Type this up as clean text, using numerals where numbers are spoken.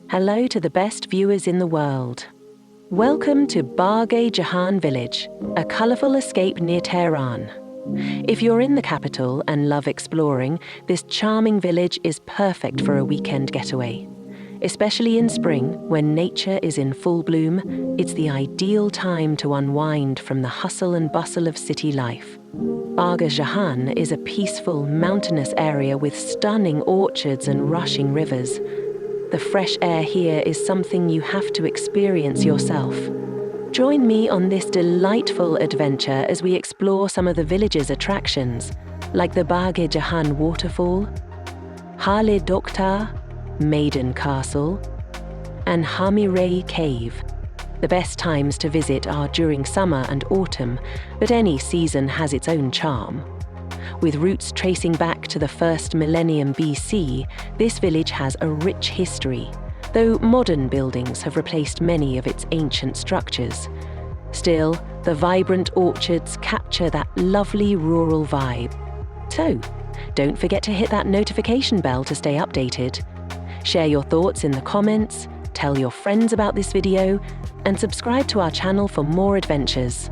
Hello to the best viewers in the world. Welcome to Barg-e Jahan village, a colourful escape near Tehran. If you're in the capital and love exploring, this charming village is perfect for a weekend getaway. Especially in spring, when nature is in full bloom, it's the ideal time to unwind from the hustle and bustle of city life. Barg-e Jahan is a peaceful, mountainous area with stunning orchards and rushing rivers. The fresh air here is something you have to experience yourself. Join me on this delightful adventure as we explore some of the village's attractions, like the Barg-e Jahan waterfall, Hale Doktar, Maiden Castle, and Hamirei Cave. The best times to visit are during summer and autumn, but any season has its own charm. With roots tracing back to the first millennium BC, this village has a rich history, though modern buildings have replaced many of its ancient structures. Still, the vibrant orchards capture that lovely rural vibe. So, don't forget to hit that notification bell to stay updated. Share your thoughts in the comments, tell your friends about this video, and subscribe to our channel for more adventures.